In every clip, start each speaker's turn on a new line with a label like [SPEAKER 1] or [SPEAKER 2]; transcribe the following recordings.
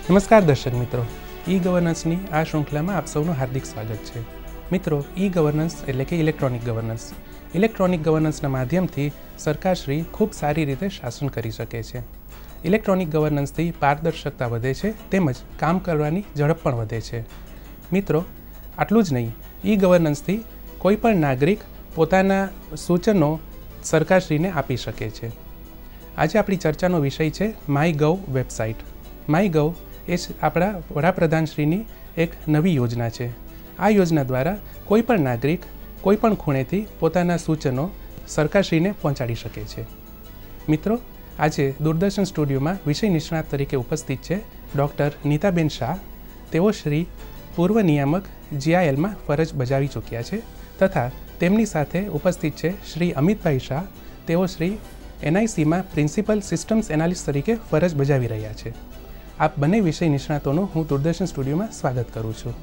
[SPEAKER 1] નમસ્કાર દર્શક મિત્રો, ઈ ગવર્નન્સની આ શૃંખલામાં આપ સૌનું હાર્દિક સ્વાગત છે. મિત્રો, ઈ ગવર્નન્સ એટલે કે ઇલેક્ટ્રોનિક ગવર્નન્સ. ઇલેક્ટ્રોનિક ગવર્નન્સના માધ્યમથી સરકારશ્રી ખૂબ સારી રીતે શાસન કરી શકે છે. ઇલેક્ટ્રોનિક ગવર્નન્સથી પારદર્શકતા વધે છે તેમજ કામ કરવાની ઝડપ પણ વધે છે. મિત્રો, આટલું જ નહીં, ઈ ગવર્નન્સથી કોઈ પણ નાગરિક પોતાના સૂચનો સરકારશ્રીને આપી શકે છે. આજે આપણી ચર્ચાનો વિષય છે માયગોવ વેબસાઇટ. માયગોવ એ આપણા વડાપ્રધાનશ્રીની એક નવી યોજના છે. આ યોજના દ્વારા કોઈ પણ નાગરિક કોઈ પણ ખૂણેથી પોતાના સૂચનો સરકારશ્રીને પહોંચાડી શકે છે. મિત્રો, આજે દૂરદર્શન સ્ટુડિયોમાં વિષય નિષ્ણાત તરીકે ઉપસ્થિત છે ડૉક્ટર નીતાબેન શાહ. તેઓ શ્રી પૂર્વ નિયામક જીઆઈએલમાં ફરજ બજાવી ચૂક્યા છે તથા તેમની સાથે ઉપસ્થિત છે શ્રી અમિતભાઈ શાહ. તેઓ શ્રી એનઆઈસીમાં પ્રિન્સિપલ સિસ્ટમ્સ એનાલિસ્ટ તરીકે ફરજ બજાવી રહ્યા છે. આપ બંને વિષય નિષ્ણાતોનું હું દૂરદર્શન સ્ટુડિયોમાં સ્વાગત કરું છું.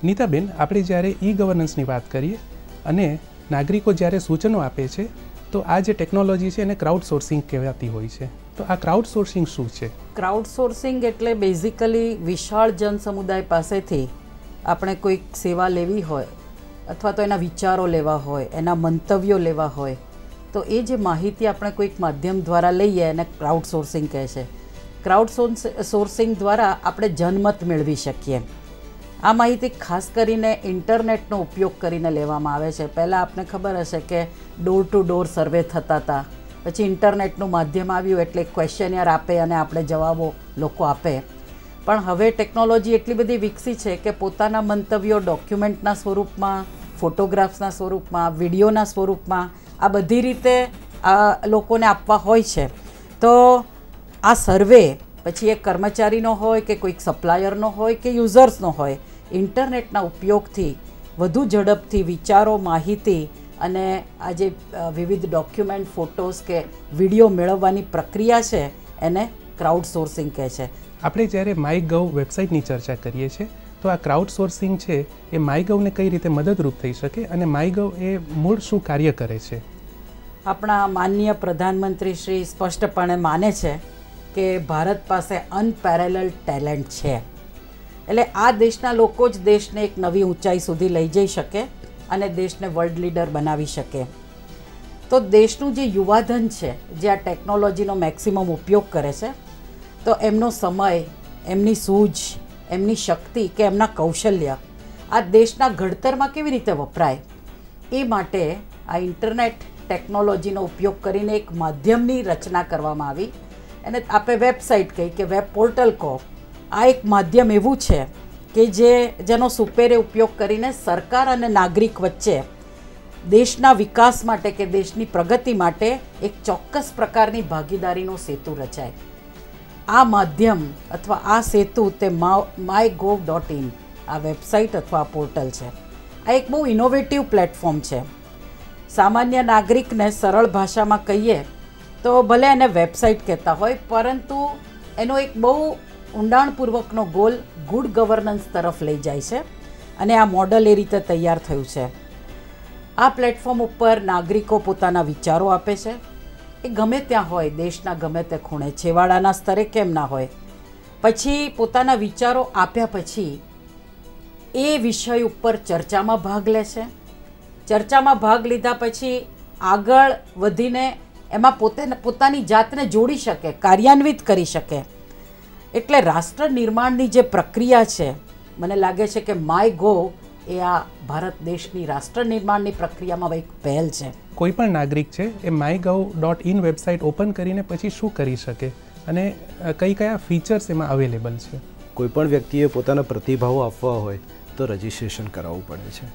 [SPEAKER 1] નીતાબેન, આપણે જ્યારે ઈ ગવર્નન્સની વાત કરીએ અને નાગરિકો જ્યારે સૂચનો આપે છે તો આ જે ટેકનોલોજી છે એને ક્રાઉડ સોર્સિંગ કહેવાતી હોય છે. તો આ ક્રાઉડ સોર્સિંગ શું છે?
[SPEAKER 2] ક્રાઉડ સોર્સિંગ એટલે બેઝિકલી વિશાળ જન સમુદાય પાસેથી આપણે કોઈક સેવા લેવી હોય અથવા તો એના વિચારો લેવા હોય, એના મંતવ્યો લેવા હોય, તો એ જે માહિતી આપણે કોઈક માધ્યમ દ્વારા લઈએ એને ક્રાઉડ સોર્સિંગ કહે છે. ક્રાઉડ સોર્સિંગ દ્વારા આપણે જનમત મેળવી શકીએ. આ માહિતી ખાસ કરીને ઇન્ટરનેટનો ઉપયોગ કરીને લેવામાં આવે છે. પહેલાં આપને ખબર હશે કે ડોર ટુ ડોર સર્વે થતા હતા, પછી ઇન્ટરનેટનું માધ્યમ આવ્યું એટલે ક્વેશ્ચનિયર આપે અને આપણે જવાબો લોકો આપે. પણ હવે ટેકનોલોજી એટલી બધી વિકસી છે કે પોતાના મંતવ્યો ડોક્યુમેન્ટના સ્વરૂપમાં, ફોટોગ્રાફ્સના સ્વરૂપમાં, વિડીયોના સ્વરૂપમાં આ બધી રીતે આ લોકોને આપવા હોય છે. તો આ સર્વે પછી એક કર્મચારીનો હોય કે કોઈક સપ્લાયરનો હોય કે યુઝર્સનો હોય, ઇન્ટરનેટના ઉપયોગથી વધુ ઝડપથી વિચારો, માહિતી અને આ જે વિવિધ ડોક્યુમેન્ટ, ફોટોસ કે વિડીયો મેળવવાની પ્રક્રિયા છે એને ક્રાઉડ સોર્સિંગ કહે છે.
[SPEAKER 1] આપણે જ્યારે માયગોવ વેબસાઇટની ચર્ચા કરીએ છીએ તો આ ક્રાઉડ સોર્સિંગ છે એ માયગોવને કઈ રીતે મદદરૂપ થઈ શકે અને માયગોવ એ મૂળ શું કાર્ય કરે છે?
[SPEAKER 2] આપણા માનનીય પ્રધાનમંત્રી શ્રી સ્પષ્ટપણે માને છે કે ભારત પાસે અનપેરેલલ ટેલેન્ટ છે. એટલે આ દેશના લોકો જ દેશને એક નવી ઊંચાઈ સુધી લઈ જઈ શકે અને દેશને વર્લ્ડ લીડર બનાવી શકે. તો દેશનું જે યુવાધન છે, જે આ ટેકનોલોજીનો મેક્સિમમ ઉપયોગ કરે છે, તો એમનો સમય, એમની સૂઝ, એમની શક્તિ કે એમના કૌશલ્ય આ દેશના ઘડતરમાં કેવી રીતે વપરાય એ માટે આ ઇન્ટરનેટ ટેકનોલોજીનો ઉપયોગ કરીને એક માધ્યમની રચના કરવામાં આવી. અને આપણે વેબસાઇટ કહી કે વેબ પોર્ટલ કહો. આ એક માધ્યમ એવું છે કે જેનો સુપેરે ઉપયોગ કરીને સરકાર અને નાગરિક વચ્ચે દેશના વિકાસ માટે કે દેશની પ્રગતિ માટે એક ચોક્કસ પ્રકારની ભાગીદારીનો સેતુ રચાય. આ માધ્યમ અથવા આ સેતુ તે mygov.in આ વેબસાઇટ અથવા પોર્ટલ છે. આ એક બહુ ઇનોવેટિવ પ્લેટફોર્મ છે. સામાન્ય નાગરિકને સરળ ભાષામાં કહીએ તો ભલે એને વેબસાઇટ કહેતા હોય, પરંતુ એનો એક બહુ ઊંડાણપૂર્વકનો ગોલ ગુડ ગવર્નન્સ તરફ લઈ જાય છે અને આ મોડલ એ રીતે તૈયાર થયું છે. આ પ્લેટફોર્મ ઉપર નાગરિકો પોતાના વિચારો આપે છે. એ ગમે ત્યાં હોય, દેશના ગમે તે ખૂણે, છેવાડાના સ્તરે કેમ ના હોય. પછી પોતાના વિચારો આપ્યા પછી એ વિષય ઉપર ચર્ચામાં ભાગ લે છે. ચર્ચામાં ભાગ લીધા પછી આગળ વધીને એમાં પોતાની જાતને જોડી શકે, કાર્યાન્વિત કરી શકે. એટલે રાષ્ટ્ર નિર્માણની જે પ્રક્રિયા છે, મને લાગે છે કે માયગોવ એ આ ભારત દેશની રાષ્ટ્ર નિર્માણની પ્રક્રિયામાં એક પહેલ છે.
[SPEAKER 1] કોઈ પણ નાગરિક છે એ mygov.in વેબસાઇટ ઓપન કરીને પછી શું કરી શકે અને કયા ફીચર્સ એમાં અવેલેબલ છે?
[SPEAKER 3] કોઈ પણ વ્યક્તિએ પોતાના પ્રતિભાવો આપવા હોય તો રજિસ્ટ્રેશન કરાવવું પડે છે.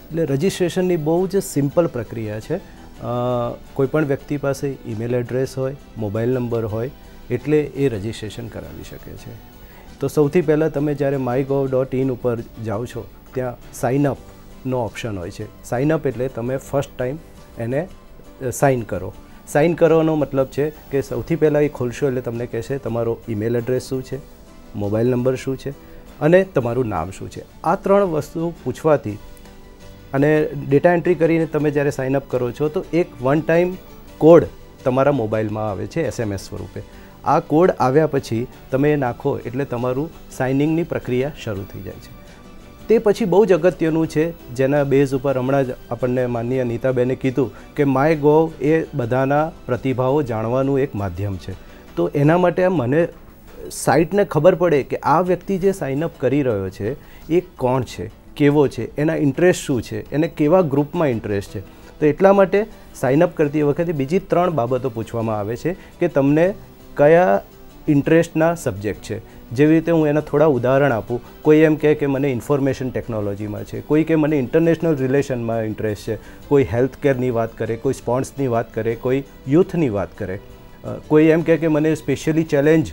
[SPEAKER 3] એટલે રજિસ્ટ્રેશનની બહુ જ સિમ્પલ પ્રક્રિયા છે. કોઈપણ વ્યક્તિ પાસે ઈમેલ એડ્રેસ હોય, મોબાઈલ નંબર હોય એટલે એ રજિસ્ટ્રેશન કરાવી શકે છે. તો સૌથી પહેલાં તમે જ્યારે mygov.in ઉપર જાઓ છો ત્યાં સાઇનઅપનો ઓપ્શન હોય છે. સાઇનઅપ એટલે તમે ફર્સ્ટ ટાઈમ એને સાઇન કરો. સાઇન કરવાનો મતલબ છે કે સૌથી પહેલાં એ ખોલશો એટલે તમને કહેશે તમારો ઈમેલ એડ્રેસ શું છે, મોબાઈલ નંબર શું છે અને તમારું નામ શું છે. આ 3 વસ્તુ પૂછવાથી અને ડેટા એન્ટ્રી કરીને તમે જ્યારે સાઇનઅપ કરો છો તો એક વન ટાઈમ કોડ તમારા મોબાઈલમાં આવે છે SMS સ્વરૂપે. આ કોડ આવ્યા પછી તમે એ નાખો એટલે તમારું સાઇનિંગની પ્રક્રિયા શરૂ થઈ જાય છે. તે પછી બહુ જ અગત્યનું છે, જેના બેઝ ઉપર હમણાં જ આપણને માનનીય નીતાબેને કીધું કે માય ગોવ એ બધાના પ્રતિભાવો જાણવાનું એક માધ્યમ છે. તો એના માટે મને સાઇટને ખબર પડે કે આ વ્યક્તિ જે સાઇનઅપ કરી રહ્યો છે એ કોણ છે, કેવો છે, એના ઇન્ટરેસ્ટ શું છે, એને કેવા ગ્રુપમાં ઇન્ટરેસ્ટ છે. તો એટલા માટે સાઇનઅપ કરતી વખતે બીજી 3 બાબતો પૂછવામાં આવે છે કે તમને કયા ઇન્ટરેસ્ટના સબ્જેક્ટ છે. જેવી રીતે હું એના થોડા ઉદાહરણ આપું. કોઈ એમ કહે કે મને ઇન્ફોર્મેશન ટેકનોલોજીમાં છે, કોઈ કે મને ઇન્ટરનેશનલ રિલેશનમાં ઇન્ટરેસ્ટ છે, કોઈ હેલ્થ કેરની વાત કરે, કોઈ સ્પોર્ટ્સની વાત કરે, કોઈ યુથની વાત કરે, કોઈ એમ કહે કે મને સ્પેશિયલી ચેલેન્જ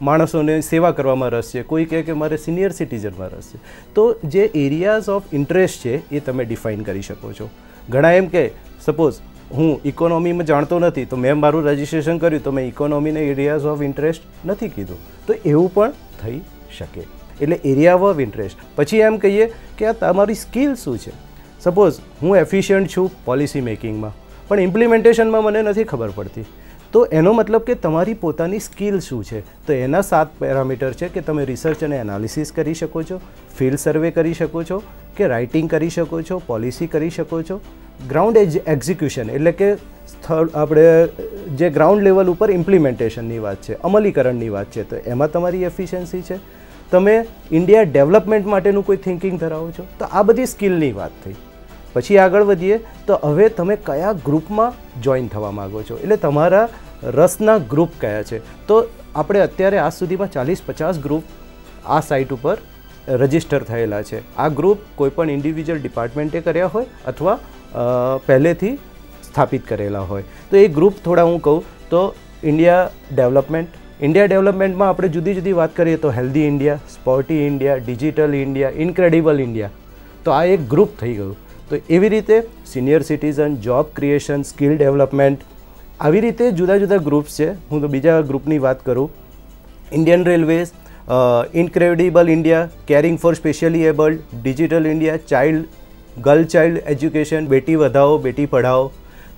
[SPEAKER 3] માણસોને સેવા કરવામાં રસ છે, કોઈ કહે કે મારે સિનિયર સિટીઝનમાં રસ છે. તો જે એરિયાઝ ઓફ ઇન્ટરેસ્ટ છે એ તમે ડિફાઇન કરી શકો છો. ઘણા એમ કે સપોઝ હું ઇકોનોમીમાં જાણતો નથી તો મેં મારું રજિસ્ટ્રેશન કર્યું તો મેં ઇકોનોમીને એરિયાઝ ઓફ ઇન્ટરેસ્ટ નથી કીધું, તો એવું પણ થઈ શકે. એટલે એરિયા ઓફ ઇન્ટરેસ્ટ. પછી એમ કહીએ કે આ તમારી સ્કિલ શું છે. સપોઝ હું એફિશિયન્ટ છું પોલિસી મેકિંગમાં, પણ ઇમ્પ્લિમેન્ટેશનમાં મને નથી ખબર પડતી, તો એનો મતલબ કે તમારી પોતાની સ્કિલ શું છે. તો એના 7 પેરામીટર છે કે તમે રિસર્ચ અને એનાલિસિસ કરી શકો છો, ફિલ્ડ સર્વે કરી શકો છો, કે રાઇટિંગ કરી શકો છો, પોલિસી કરી શકો છો, ગ્રાઉન્ડ એક્ઝિક્યુશન એટલે કે આપણે જે ગ્રાઉન્ડ લેવલ ઉપર ઇમ્પ્લિમેન્ટેશનની વાત છે, અમલીકરણની વાત છે, તો એમાં તમારી એફિશિયન્સી છે. તમે ઇન્ડિયા ડેવલપમેન્ટ માટેનું કોઈ થિંકિંગ ધરાવો છો, તો આ બધી સ્કિલની વાત થઈ. પછી આગળ વધીએ તો હવે તમે કયા ગ્રુપમાં જોઈન થવા માગો છો, એટલે તમારા રસના ગ્રુપ કયા છે. તો આપણે અત્યારે આજ સુધીમાં 40-50 ગ્રુપ આ સાઇટ ઉપર રજિસ્ટર થયેલા છે. આ ગ્રુપ કોઈપણ ઇન્ડિવિજ્યુઅલ ડિપાર્ટમેન્ટે કર્યા હોય અથવા પહેલેથી સ્થાપિત કરેલા હોય. તો એ ગ્રુપ થોડા હું કહું તો ઇન્ડિયા ડેવલપમેન્ટમાં આપણે જુદી જુદી વાત કરીએ તો healthy India, sporty India, digital India, incredible India, તો આ એક ગ્રુપ થઈ ગયું. તો એવી રીતે senior citizen, job creation, skill development, આવી રીતે જુદા જુદા ગ્રુપ્સ છે. હું તો બીજા ગ્રુપની વાત કરું, Indian railways, incredible India, caring for specially abled, digital India, girl child education, બેટી વધાવો બેટી પઢાઓ.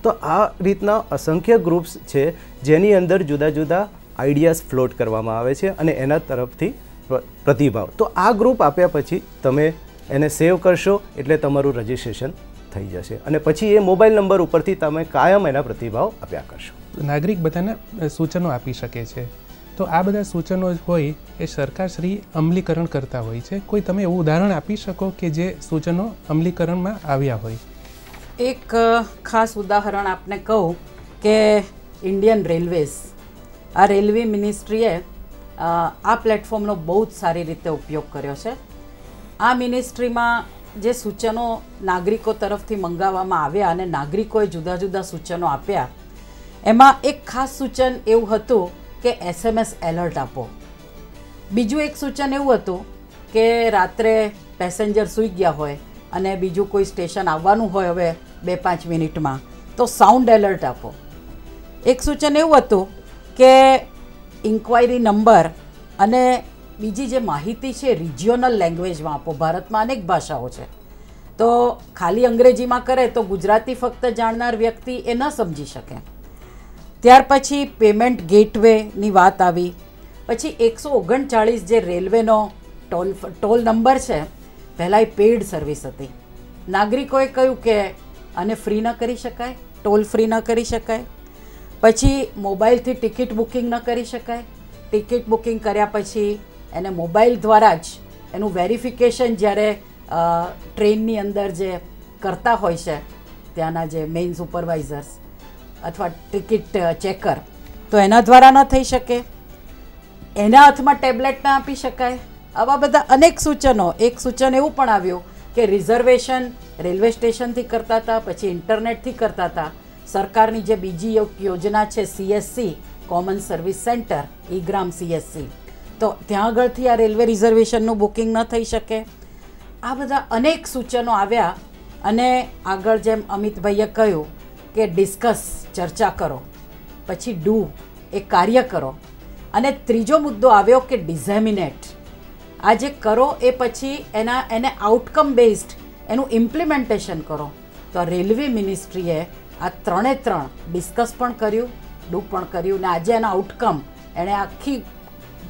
[SPEAKER 3] તો આ રીતના અસંખ્ય ગ્રુપ્સ છે જેની અંદર જુદા જુદા આઈડિયાઝ ફ્લોટ કરવામાં આવે છે અને એના તરફથી પ્રતિભાવ. તો આ ગ્રુપ આપ્યા પછી તમે એને સેવ કરશો એટલે તમારું રજિસ્ટ્રેશન થઈ જશે અને પછી એ મોબાઈલ નંબર ઉપરથી તમે કાયમ એના પ્રતિભાવ આપ્યા કરશો.
[SPEAKER 1] નાગરિક બધાને સૂચનો આપી શકે છે, તો આ બધા સૂચનો હોય એ સરકારશ્રી અમલીકરણ કરતા હોય છે. કોઈ તમે એવું ઉદાહરણ આપી શકો કે જે સૂચનો અમલીકરણમાં આવ્યા હોય?
[SPEAKER 2] એક ખાસ ઉદાહરણ આપને કહું કે ઇન્ડિયન રેલવેઝ, આ રેલવે મિનિસ્ટ્રીએ આ પ્લેટફોર્મનો બહુ જ સારી રીતે ઉપયોગ કર્યો છે. આ મિનિસ્ટ્રીમાં જે સૂચનો નાગરિકો તરફથી મંગાવવામાં આવ્યા અને નાગરિકોએ જુદા જુદા સૂચનો આપ્યા, એમાં એક ખાસ સૂચન એવું હતું કે SMS એલર્ટ આપો. બીજું એક સૂચન એવું હતું કે રાત્રે પેસેન્જર સૂઈ ગયા હોય અને બીજું કોઈ સ્ટેશન આવવાનું હોય હવે 2-5 મિનિટમાં, તો સાઉન્ડ એલર્ટ આપો. એક સૂચન એવું હતું કે ઇન્ક્વાયરી નંબર અને બીજી જે માહિતી છે રિજિયોનલ લેંગ્વેજમાં આપો. ભારતમાં અનેક ભાષાઓ છે, તો ખાલી અંગ્રેજીમાં કરે તો ગુજરાતી ફક્ત જાણનાર વ્યક્તિ એ ન સમજી શકે. ત્યાર પછી પેમેન્ટ ગેટવેની વાત આવી. પછી 139 જે રેલવેનો ટોલ નંબર છે, પહેલાં એ પેઇડ સર્વિસ હતી. નાગરિકોએ કહ્યું કે આને ફ્રી ન કરી શકાય, ટોલ ફ્રી ન કરી શકાય. પછી મોબાઈલથી ટિકિટ બુકિંગ ન કરી શકાય. ટિકિટ બુકિંગ કર્યા પછી એને મોબાઈલ દ્વારા જ એનું વેરિફિકેશન જ્યારે ટ્રેનની અંદર જે કરતા હોય છે ત્યાંના જે મેઇન સુપરવાઇઝર્સ અથવા ટિકિટ ચેકર, તો એના દ્વારા ન થઈ શકે. એના હાથમાં ટેબ્લેટ ના આપી શકાય. આવા બધા અનેક સૂચનો. એક સૂચન એવું પણ આવ્યું કે રિઝર્વેશન રેલવે સ્ટેશનથી કરતા હતા, પછી ઇન્ટરનેટથી કરતા હતા. સરકારની જે બીજી યોજના છે CSC, કોમન સર્વિસ સેન્ટર, ઈ-ગ્રામ CSC, તો ત્યાં આગળથી આ રેલવે રિઝર્વેશનનું બુકિંગ ન થઈ શકે. આ બધા અનેક સૂચનો આવ્યા અને આગળ જેમ અમિતભાઈએ કહ્યું કે ડિસ્કસ, ચર્ચા કરો, પછી ડુ, એ કાર્ય કરો, અને ત્રીજો મુદ્દો આવ્યો કે ડિઝેમિનેટ. આ જે કરો એ પછી એને આઉટકમ બેઝડ એનું ઇમ્પ્લિમેન્ટેશન કરો. તો રેલવે મિનિસ્ટ્રીએ આ 3 ડિસ્કસ પણ કર્યું, પણ કર્યું ને આજે એના આઉટકમ એણે આખી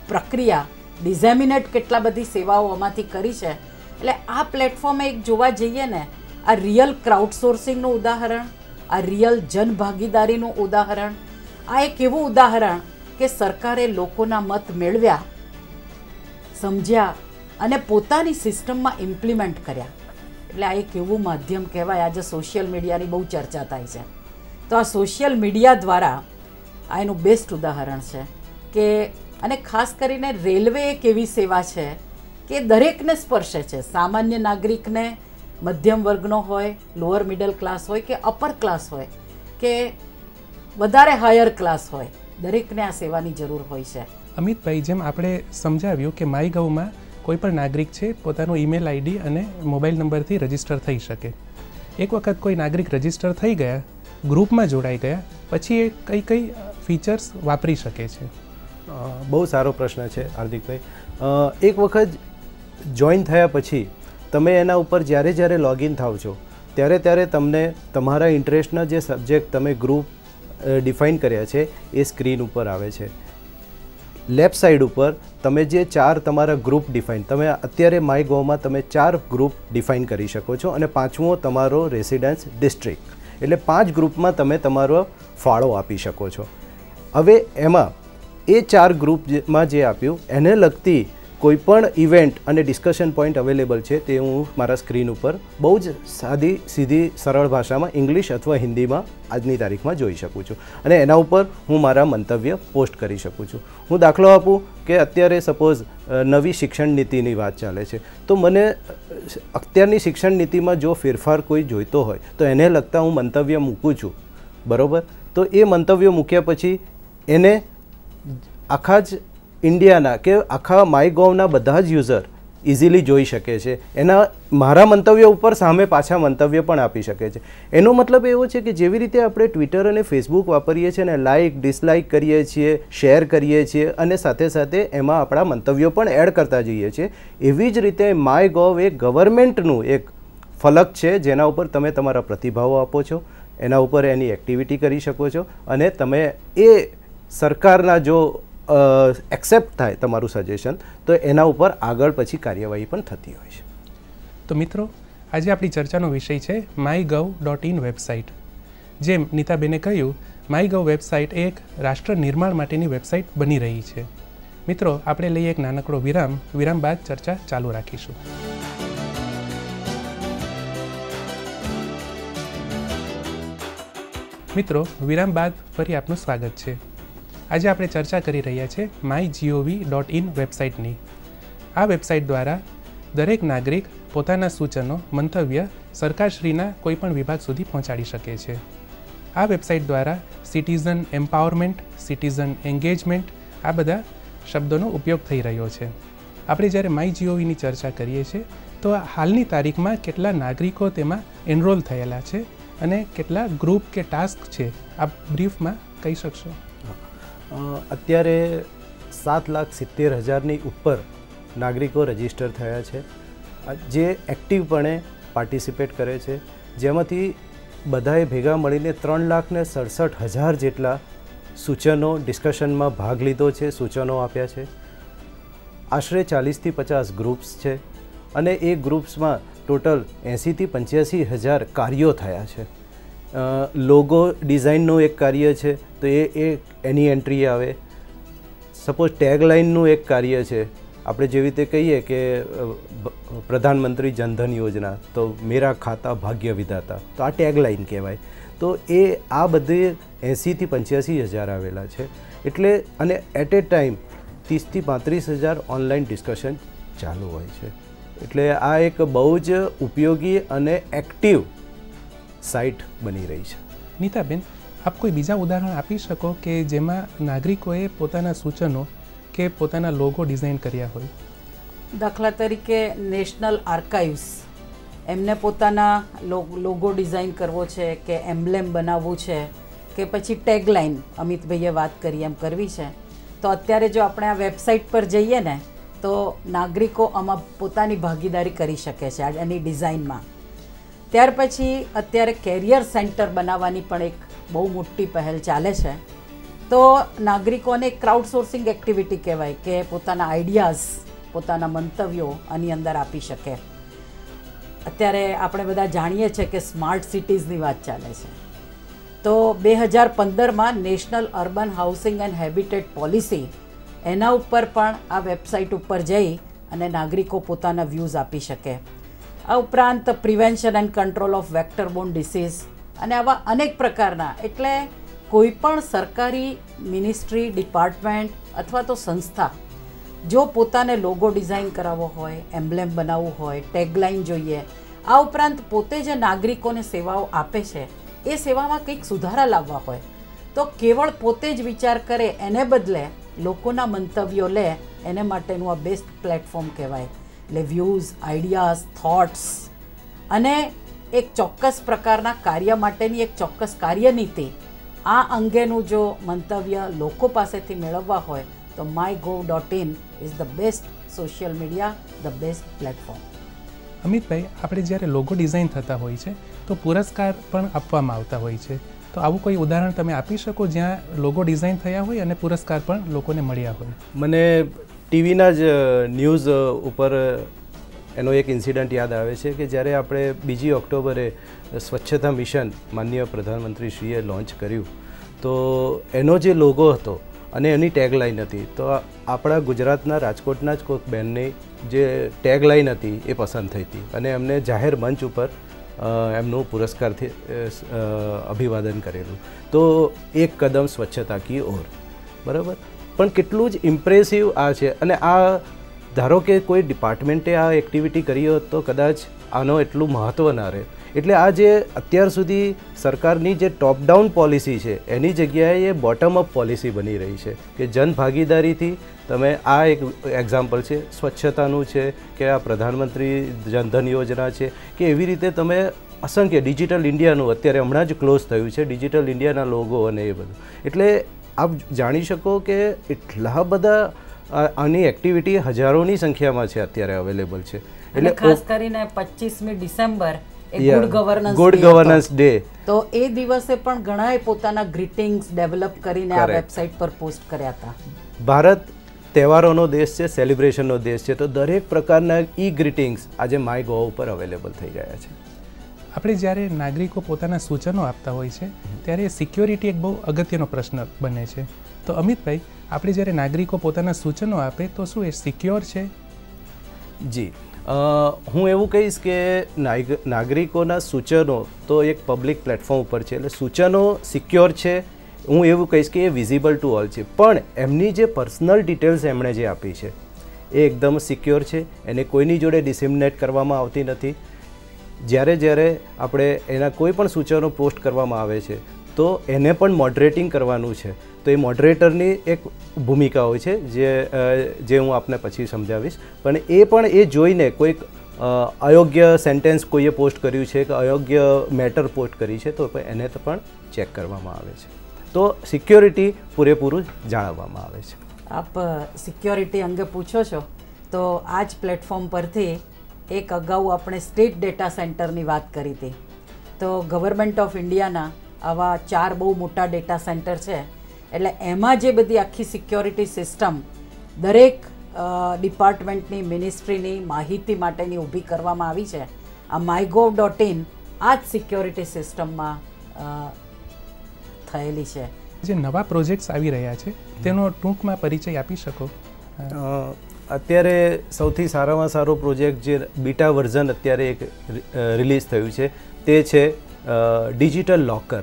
[SPEAKER 2] પ્રક્રિયા ડિઝેમિનેટ કેટલા બધી સેવાઓ આમાંથી કરી છે. એટલે આ પ્લેટફોર્મે એક જોવા જઈએ ને આ રિયલ ક્રાઉડસોર્સિંગનું ઉદાહરણ, આ રિયલ જનભાગીદારીનું ઉદાહરણ, આ એક એવું ઉદાહરણ કે સરકારે લોકોના મત મેળવ્યા, સમજ્યા અને પોતાની સિસ્ટમમાં ઇમ્પ્લિમેન્ટ કર્યા. એટલે આ એક એવું માધ્યમ કહેવાય. આજે સોશિયલ મીડિયાની બહુ ચર્ચા થાય છે, તો આ સોશિયલ મીડિયા દ્વારા આ એનું બેસ્ટ ઉદાહરણ છે કે અને ખાસ કરીને રેલવે એક એવી સેવા છે કે દરેકને સ્પર્શે છે. સામાન્ય નાગરિકને, મધ્યમ વર્ગનો હોય, લોઅર મિડલ ક્લાસ હોય કે અપર ક્લાસ હોય કે વધારે હાયર ક્લાસ હોય, દરેકને આ સેવાની જરૂર હોય છે.
[SPEAKER 1] અમિતભાઈ, જેમ આપણે સમજાવ્યું કે માય ગવમાં કોઈ પણ નાગરિક છે પોતાનું ઈમેલ આઈડી અને મોબાઈલ નંબરથી રજીસ્ટર થઈ શકે. એક વખત કોઈ નાગરિક રજીસ્ટર થઈ ગયા, ગ્રુપમાં જોડાઈ ગયા, પછી એ કઈ કઈ ફીચર્સ વાપરી શકે છે?
[SPEAKER 3] બહુ સારો પ્રશ્ન છે હાર્દિકભાઈ. એક વખત જોઈન થયા પછી તમે એના ઉપર જ્યારે લોગિન થાવ છો ત્યારે તમને તમારા ઇન્ટરેસ્ટના જે સબ્જેક્ટ તમે ગ્રુપ ડિફાઇન કર્યા છે એ સ્ક્રીન ઉપર આવે છે. લેફ્ટ સાઈડ ઉપર તમે જે 4 તમારા ગ્રુપ ડિફાઇન, તમે અત્યારે માય ગોમાં તમે 4 ગ્રુપ ડિફાઇન કરી શકો છો અને 5મો તમારો રેસિડન્સ ડિસ્ટ્રિક્ટ, એટલે 5 ગ્રુપમાં તમે તમારો ફાળો આપી શકો છો. હવે એમાં એ 4 ગ્રુપમાં જે આપ્યું એને લગતી કોઈ પણ ઇવેન્ટ અને ડિસ્કશન પોઈન્ટ અવેલેબલ છે તે હું મારા સ્ક્રીન ઉપર બહુ જ સાદી સીધી સરળ ભાષામાં ઇંગ્લિશ અથવા હિન્દીમાં આજની તારીખમાં જોઈ શકું છું અને એના ઉપર હું મારા મંતવ્ય પોસ્ટ કરી શકું છું. હું દાખલો આપું કે અત્યારે સપોઝ નવી શિક્ષણ નીતિની વાત ચાલે છે, તો મને અત્યારની શિક્ષણ નીતિમાં જો ફેરફાર કોઈ જોઈતો હોય તો એને લગતા હું મંતવ્ય મૂકું છું, બરાબર? તો એ મંતવ્યો મૂક્યા પછી એને આખા જ ઇન્ડિયાના કે આખા માય ગોવના બધા જ યુઝર ઇઝીલી જોઈ શકે છે. એના મારા મંતવ્ય ઉપર સામે પાછા મંતવ્ય પણ આપી શકે છે. એનો મતલબ એવો છે કે જેવી રીતે આપણે ટ્વિટર અને ફેસબુક વાપરીએ છીએ ને લાઇક ડિસલાઇક કરીએ છીએ, શેર કરીએ છીએ અને સાથે સાથે એમાં આપણા મંતવ્યો પણ એડ કરતા જઈએ છીએ, એવી જ રીતે માય ગોવ એક ગવર્મેન્ટનું એક ફલક છે જેના ઉપર તમે તમારા પ્રતિભાવો આપો છો, એના ઉપર એની એક્ટિવિટી કરી શકો છો અને તમે એ સરકારના જો એક્સેપ્ટ થાય તમારું સજેશન તો એના ઉપર આગળ પછી કાર્યવાહી પણ થતી હોય છે.
[SPEAKER 1] તો મિત્રો, આજે આપણી ચર્ચાનો વિષય છે mygov.in વેબસાઇટ. જેમ નીતાબેને કહ્યું, માયગવ વેબસાઇટ એક રાષ્ટ્ર નિર્માણ માટેની વેબસાઇટ બની રહી છે. મિત્રો, આપણે લઈએ એક નાનકડો વિરામ બાદ ચર્ચા ચાલુ રાખીશું. મિત્રો, વિરામ બાદ ફરી આપનું સ્વાગત છે. આજે આપણે ચર્ચા કરી રહ્યા છીએ mygov.in વેબસાઇટની. આ વેબસાઇટ દ્વારા દરેક નાગરિક પોતાના સૂચનો, મંતવ્ય સરકારશ્રીના કોઈપણ વિભાગ સુધી પહોંચાડી શકે છે. આ વેબસાઇટ દ્વારા સિટીઝન એમ્પાવરમેન્ટ, સિટીઝન એન્ગેજમેન્ટ, આ બધા શબ્દોનો ઉપયોગ થઈ રહ્યો છે. આપણે જ્યારે mygov.in ની ચર્ચા કરીએ છીએ તો હાલની તારીખમાં કેટલા નાગરિકો તેમાં એનરોલ થયેલા છે અને કેટલા ગ્રુપ કે ટાસ્ક છે, આ બ્રીફમાં કહી શકશો?
[SPEAKER 3] અત્યારે 7,70,000ની ઉપર નાગરિકો રજીસ્ટર થયા છે જે એક્ટિવપણે પાર્ટિસિપેટ કરે છે, જેમાંથી બધાએ ભેગા મળીને 3,67,000 જેટલા સૂચનો ડિસ્કશનમાં ભાગ લીધો છે, સૂચનો આપ્યા છે. આશરે 40થી 50 ગ્રુપ્સ છે અને એ ગ્રુપ્સમાં ટોટલ 80થી 85,000 કાર્યો થયા છે. લોગો ડિઝાઇનનું એક કાર્ય છે તો એ એની એન્ટ્રી આવે. સપોઝ ટેગલાઇનનું એક કાર્ય છે, આપણે જેવી રીતે કહીએ કે પ્રધાનમંત્રી જનધન યોજના, તો મેરા ખાતા ભાગ્ય વિધાતા, તો આ ટેગલાઇન કહેવાય. તો એ આ બધે 80થી 85,000 આવેલા છે. એટલે અને એટ એ ટાઈમ 30થી 35,000 ઓનલાઈન ડિસ્કશન ચાલુ હોય છે. એટલે આ એક બહુ જ ઉપયોગી અને એક્ટિવ સાઇટ બની રહી છે.
[SPEAKER 1] નીતાબેન, આપ કોઈ બીજા ઉદાહરણ આપી શકો કે જેમાં નાગરિકોએ પોતાના સૂચનો કે પોતાના લોગો ડિઝાઇન કર્યા હોય?
[SPEAKER 2] દાખલા તરીકે નેશનલ આર્કાઇવ્સ, એમને પોતાના લોગો ડિઝાઇન કરવો છે કે એમ્બ્લેમ બનાવવું છે કે પછી ટેગલાઇન અમિતભાઈએ વાત કરી એમ કરવી છે, તો અત્યારે જો આપણે આ વેબસાઇટ પર જઈએ ને તો નાગરિકો આમાં પોતાની ભાગીદારી કરી શકે છે એની ડિઝાઇનમાં. ત્યાર પછી અત્યારે કેરિયર સેન્ટર બનાવવાની પણ એક બહુ મોટી પહેલ ચાલે છે તો નાગરિકોને ક્રાઉડ સોર્સિંગ એક્ટિવિટી કહેવાય કે પોતાના આઈડિયાઝ, પોતાના મંતવ્યો આની અંદર આપી શકે. અત્યારે આપણે બધા જાણીએ છીએ કે સ્માર્ટ સિટીઝની વાત ચાલે છે. તો 2015માં national urban housing and habitat policy, એના ઉપર પણ આ વેબસાઇટ ઉપર જઈ અને નાગરિકો પોતાના વ્યૂઝ આપી શકે. આ ઉપરાંત prevention and control of vectorborne disease અને આવા અનેક પ્રકારના, એટલે કોઈ પણ સરકારી મિનિસ્ટ્રી, ડિપાર્ટમેન્ટ અથવા તો સંસ્થા જો પોતાને લોગો ડિઝાઇન કરાવવો હોય, એમ્બ્લેમ બનાવવું હોય, ટેગલાઇન જોઈએ, આ ઉપરાંત પોતે જે નાગરિકોને સેવાઓ આપે છે એ સેવામાં કંઈક સુધારા લાવવા હોય તો કેવળ પોતે જ વિચાર કરે એને બદલે લોકોના મંતવ્યો લે, એને માટેનું આ બેસ્ટ પ્લેટફોર્મ કહેવાય. એટલે વ્યૂઝ, આઈડિયાઝ, થોટ્સ અને એક ચોક્કસ પ્રકારના કાર્ય માટેની એક ચોક્કસ કાર્યનીતિ, આ અંગેનું જો મંતવ્ય લોકો પાસેથી મેળવવા હોય તો mygov.in is the best social media, the best platform.
[SPEAKER 1] Amitbhai, આપણે જ્યારે લોગો ડિઝાઇન થતા હોય છે તો પુરસ્કાર પણ આપવામાં આવતા હોય છે, તો આવું કોઈ ઉદાહરણ તમે આપી શકો જ્યાં લોગો ડિઝાઇન થયા હોય અને પુરસ્કાર પણ લોકોને મળ્યા હોય?
[SPEAKER 3] મને ટીવીના જ ન્યૂઝ ઉપર એનો એક ઇન્સિડન્ટ યાદ આવે છે કે જ્યારે આપણે 2 ઓક્ટોબરે સ્વચ્છતા મિશન માનનીય પ્રધાનમંત્રીશ્રીએ લોન્ચ કર્યું તો એનો જે લોગો હતો અને એની ટેગલાઇન હતી, તો આપણા ગુજરાતના રાજકોટના જ કોઈક બેનની જે ટેગલાઇન હતી એ પસંદ થઈ હતી અને એમને જાહેર મંચ ઉપર એમનું પુરસ્કારથી અભિવાદન કરેલું. તો એક કદમ સ્વચ્છતા કી ઓર, બરાબર. પણ કેટલું જ ઇમ્પ્રેસિવ આ છે. અને આ ધારો કે કોઈ ડિપાર્ટમેન્ટે આ એક્ટિવિટી કરી હોત તો કદાચ આનો એટલું મહત્ત્વ ના રહે. એટલે આ જે અત્યાર સુધી સરકારની જે ટોપ ડાઉન પોલિસી છે એની જગ્યાએ એ બોટમ અપ પોલિસી બની રહી છે કે જનભાગીદારીથી તમે, આ એક એક્ઝામ્પલ છે સ્વચ્છતાનું છે કે આ પ્રધાનમંત્રી જનધન યોજના છે કે એવી રીતે તમે અસંખ્ય ડિજિટલ ઇન્ડિયાનું અત્યારે હમણાં જ ક્લોઝ થયું છે, ડિજિટલ ઇન્ડિયાના લોગો અને એ બધું. એટલે આપ જાણી શકો કે એટલા બધા આની એક્ટિવિટી હજારોની સંખ્યામાં છે અત્યારે અવેલેબલ છે.
[SPEAKER 2] એટલે ખાસ કરીને 25મી ડિસેમ્બર
[SPEAKER 3] ગુડ ગવર્નન્સ ડે,
[SPEAKER 2] તો એ દિવસે પણ ઘણાએ પોતાના ગ્રીટિંગ્સ ડેવલપ કરીને આ વેબસાઇટ પર પોસ્ટ કર્યા હતા.
[SPEAKER 3] ભારત તહેવારોનો દેશ છે, સેલિબ્રેશનનો દેશ છે, તો દરેક પ્રકારના ઈ ગ્રીટિંગ્સ આજે માયગોવ ઉપર અવેલેબલ થઈ ગયા છે.
[SPEAKER 1] આપણે જ્યારે નાગરિકો પોતાના સૂચનો આપતા હોય છે ત્યારે સિક્યોરિટી એક બહુ અગત્યનો પ્રશ્ન બને છે. તો અમિતભાઈ, આપણે જ્યારે નાગરિકો પોતાના સૂચનો આપે તો શું એ સિક્યોર છે?
[SPEAKER 3] જી, હું એવું કહીશ કે નાગરિકોના સૂચનો તો એક પબ્લિક પ્લેટફોર્મ ઉપર છે, એટલે સૂચનો સિક્યોર છે. હું એવું કહીશ કે એ વિઝિબલ ટુ ઓલ છે, પણ એમની જે પર્સનલ ડિટેલ્સ એમણે જે આપી છે એ એકદમ સિક્યોર છે. એને કોઈની જોડે ડિસિમિનેટ કરવામાં આવતી નથી. જ્યારે આપણે એના કોઈ પણ સૂચનો પોસ્ટ કરવામાં આવે છે તો એને પણ મોડરેટિંગ કરવાનું છે. તો એ મોડરેટરની એક ભૂમિકા હોય છે જે હું આપને પછી સમજાવીશ. પણ એ પણ એ જોઈને કોઈક અયોગ્ય સેન્ટેન્સ કોઈએ પોસ્ટ કર્યું છે કે અયોગ્ય મેટર પોસ્ટ કરી છે તો એને પણ ચેક કરવામાં આવે છે. તો સિક્યોરિટી પૂરેપૂરું જાળવવામાં આવે છે.
[SPEAKER 2] આપ સિક્યોરિટી અંગે પૂછો છો તો આ જ પ્લેટફોર્મ પરથી એક અગાઉ આપણે સ્ટેટ ડેટા સેન્ટરની વાત કરી હતી. તો ગવર્મેન્ટ ઓફ ઇન્ડિયાના આવા 4 બહુ મોટા ડેટા સેન્ટર છે. એટલે એમાં જે બધી આખી સિક્યોરિટી સિસ્ટમ દરેક ડિપાર્ટમેન્ટની, મિનિસ્ટ્રીની માહિતી માટેની ઊભી કરવામાં આવી છે, આ mygov.in આ જ સિક્યોરિટી સિસ્ટમમાં થયેલી છે.
[SPEAKER 1] જે નવા પ્રોજેક્ટ્સ આવી રહ્યા છે તેનો ટૂંકમાં પરિચય આપી શકો?
[SPEAKER 3] અત્યારે સૌથી સારામાં સારો પ્રોજેક્ટ જે બીટા વર્ઝન અત્યારે એક રિલીઝ થયું છે તે છે ડિજિટલ લોકર.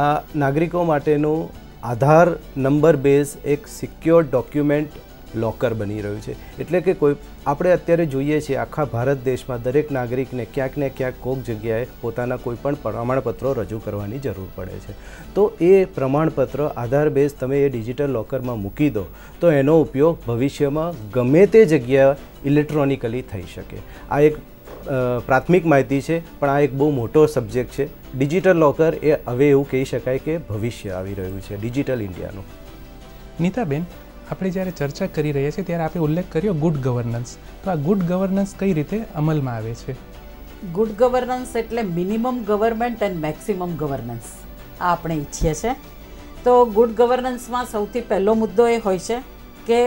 [SPEAKER 3] આ નાગરિકો માટેનું આધાર નંબર બેઝ એક સિક્યોર ડોક્યુમેન્ટ લોકર બની રહ્યું છે. એટલે કે કોઈ આપણે અત્યારે જોઈએ છીએ આખા ભારત દેશમાં દરેક નાગરિકને ક્યાંક ને ક્યાંક કોઈક જગ્યાએ પોતાના કોઈ પણ પ્રમાણપત્રો રજૂ કરવાની જરૂર પડે છે. તો એ પ્રમાણપત્ર આધાર બેઝ તમે એ ડિજિટલ લોકરમાં મૂકી દો તો એનો ઉપયોગ ભવિષ્યમાં ગમે તે જગ્યાએ ઇલેક્ટ્રોનિકલી થઈ શકે. આ એક પ્રાથમિક માહિતી છે, પણ આ એક બહુ મોટો સબ્જેક્ટ છે. ડિજિટલ લોકર એ હવે એવું કહી શકાય કે ભવિષ્ય આવી રહ્યું છે ડિજિટલ ઇન્ડિયાનું.
[SPEAKER 1] નીતાબેન, આપણે જ્યારે ચર્ચા કરી રહ્યા છીએ ત્યારે આપણે ઉલ્લેખ કર્યો ગુડ ગવર્નન્સ. તો આ ગુડ ગવર્નન્સ કઈ રીતે અમલમાં આવે છે?
[SPEAKER 2] ગુડ ગવર્નન્સ એટલે minimum government and maximum governance, આ આપણે ઈચ્છીએ છીએ. તો ગુડ ગવર્નન્સમાં સૌથી પહેલો મુદ્દો એ હોય છે કે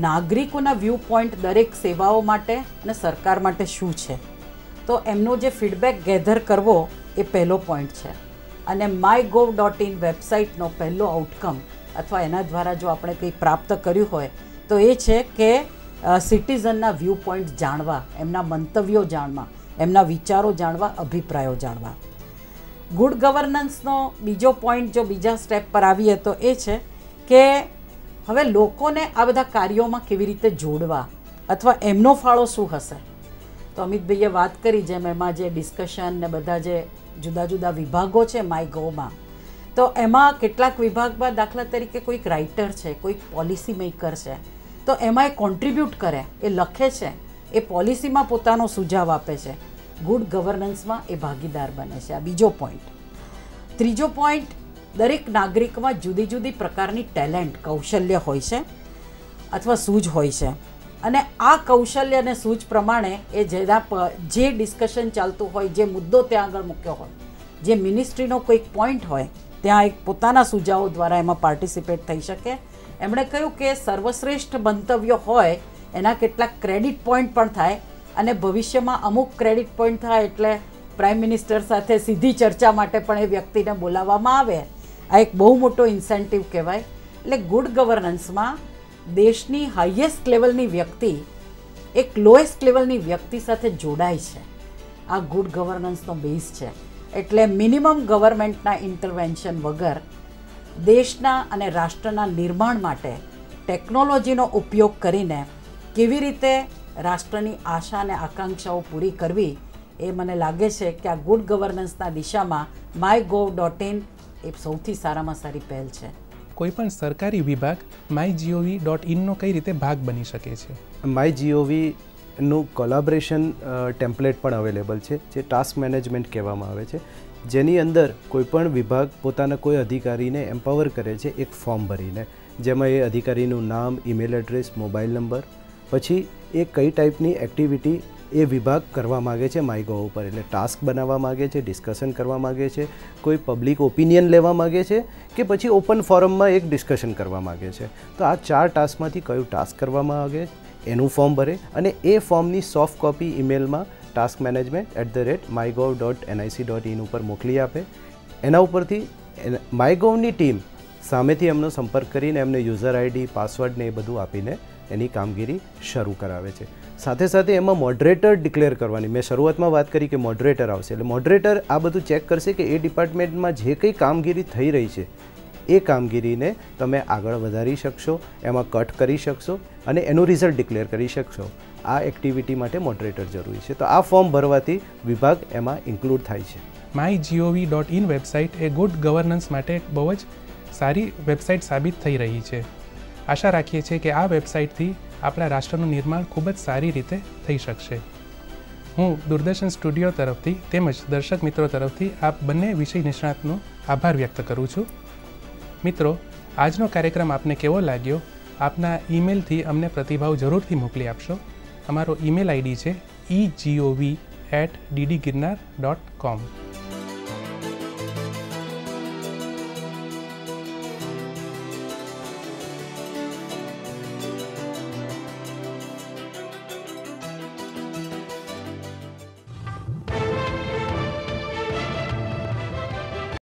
[SPEAKER 2] નાગરિકોના વ્યૂ પોઈન્ટ દરેક સેવાઓ માટે અને સરકાર માટે શું છે, તો એમનો જે ફીડબેક ગેધર કરવો એ પહેલો પોઈન્ટ છે. અને mygov.in વેબસાઇટનો પહેલો આઉટકમ અથવા એના દ્વારા જો આપણે કંઈ પ્રાપ્ત કર્યું હોય તો એ છે કે સિટીઝનના વ્યૂ પોઈન્ટ જાણવા, એમના મંતવ્યો જાણવા, એમના વિચારો જાણવા, અભિપ્રાયો જાણવા. ગુડ ગવર્નન્સનો બીજો પોઈન્ટ જો બીજા સ્ટેપ પર આવીએ તો એ છે કે હવે લોકોને આ બધા કાર્યોમાં કેવી રીતે જોડવા અથવા એમનો ફાળો શું હશે. તો અમિતભાઈએ વાત કરી જેમ એમાં જે ડિસ્કશન ને બધા જે જુદા જુદા વિભાગો છે માયગોવમાં, તો એમાં કેટલાક વિભાગમાં દાખલા તરીકે કોઈક રાઇટર છે, કોઈક પોલિસી મેકર છે, તો એમાં એ કોન્ટ્રીબ્યુટ કરે, એ લખે છે, એ પોલિસીમાં પોતાનો સુઝાવ આપે છે. ગુડ ગવર્નન્સમાં એ ભાગીદાર બને છે. આ બીજો પોઈન્ટ. ત્રીજો પોઈન્ટ, દરેક નાગરિકમાં જુદી જુદી પ્રકારની ટેલેન્ટ, કૌશલ્ય હોય છે અથવા સૂઝ હોય છે, અને આ કૌશલ્ય અને સૂઝ પ્રમાણે એ જે ડિસ્કશન ચાલતું હોય, જે મુદ્દો ત્યાં આગળ મૂક્યો હોય, જે મિનિસ્ટ્રીનો કોઈક પોઈન્ટ હોય, ત્યાં એક પોતાના સુઝાવો દ્વારા એમાં પાર્ટિસિપેટ થઈ શકે. એમણે કહ્યું કે સર્વશ્રેષ્ઠ મંતવ્યો હોય એના કેટલાક ક્રેડિટ પોઈન્ટ પણ થાય, અને ભવિષ્યમાં અમુક ક્રેડિટ પોઈન્ટ થાય એટલે પ્રાઇમ મિનિસ્ટર સાથે સીધી ચર્ચા માટે પણ એ વ્યક્તિને બોલાવવામાં આવે. આ એક બહુ મોટો ઇન્સેન્ટિવ કહેવાય. એટલે ગુડ ગવર્નન્સમાં દેશની હાઈએસ્ટ લેવલની વ્યક્તિ એક લોએસ્ટ લેવલની વ્યક્તિ સાથે જોડાય છે. આ ગુડ ગવર્નન્સનો બેઝ છે. એટલે મિનિમમ ગવર્મેન્ટના ઇન્ટરવેન્શન વગર દેશના અને રાષ્ટ્રના નિર્માણ માટે ટેકનોલોજીનો ઉપયોગ કરીને કેવી રીતે રાષ્ટ્રની આશા અને આકાંક્ષાઓ પૂરી કરવી, એ મને લાગે છે કે આ ગુડ ગવર્નન્સના દિશામાં mygov.in એ સૌથી સારામાં સારી પહેલ છે.
[SPEAKER 1] કોઈપણ સરકારી વિભાગ mygov.inનો કઈ રીતે ભાગ બની શકે છે?
[SPEAKER 3] mygov કોલાબરેશન ટેમ્પલેટ પણ અવેલેબલ છે, જે ટાસ્ક મેનેજમેન્ટ કહેવામાં આવે છે, જેની અંદર કોઈપણ વિભાગ પોતાના કોઈ અધિકારીને એમ્પાવર કરે છે એક ફોર્મ ભરીને, જેમાં એ અધિકારીનું નામ, ઈમેલ એડ્રેસ, મોબાઈલ નંબર, પછી એ કઈ ટાઈપની એક્ટિવિટી એ વિભાગ કરવા માગે છે માયગોવ ઉપર, એટલે ટાસ્ક બનાવવા માગે છે, ડિસ્કશન કરવા માગે છે, કોઈ પબ્લિક ઓપિનિયન લેવા માગે છે, કે પછી ઓપન ફોરમમાં એક ડિસ્કશન કરવા માગે છે. તો આ 4 ટાસ્કમાંથી કયું ટાસ્ક કરવામાં આવે એનું ફોર્મ ભરે, અને એ ફોર્મની સોફ્ટ કોપી ઈમેલમાં taskmanagement@mygov.nic.in ઉપર મોકલી આપે. એના ઉપરથી માયગોવની ટીમ સામેથી એમનો સંપર્ક કરીને એમને યુઝર આઈડી, પાસવર્ડ ને એ બધું આપીને એની કામગીરી શરૂ કરાવે છે. સાથે સાથે એમાં મોડરેટર ડિક્લેર કરવાની, મેં શરૂઆતમાં વાત કરી કે મોડરેટર આવશે, એટલે મોડરેટર આ બધું ચેક કરશે કે એ ડિપાર્ટમેન્ટમાં જે કંઈ કામગીરી થઈ રહી છે એ કામગીરીને તમે આગળ વધારી શકશો, એમાં કટ કરી શકશો અને એનું રિઝલ્ટ ડિક્લેર કરી શકશો. આ એક્ટિવિટી માટે મોડરેટર જરૂરી છે. તો આ ફોર્મ ભરવાથી વિભાગ એમાં ઇન્ક્લુડ થાય છે.
[SPEAKER 1] mygov.in વેબસાઇટ એ ગુડ ગવર્નન્સ માટે બહુ જ સારી વેબસાઇટ સાબિત થઈ રહી છે. આશા રાખીએ છીએ કે આ વેબસાઇટથી આપણા રાષ્ટ્રનું નિર્માણ ખૂબ જ સારી રીતે થઈ શકશે. હું દૂરદર્શન સ્ટુડિયો તરફથી તેમજ દર્શક મિત્રો તરફથી આ બંને વિષય નિષ્ણાતનો આભાર વ્યક્ત કરું છું. મિત્રો, આજનો કાર્યક્રમ આપને કેવો લાગ્યો? આપના ઈમેલથી અમને પ્રતિભાવ જરૂરથી મોકલી આપશો. અમારો ઈમેલ આઈડી છે egov@ddgirnar.com.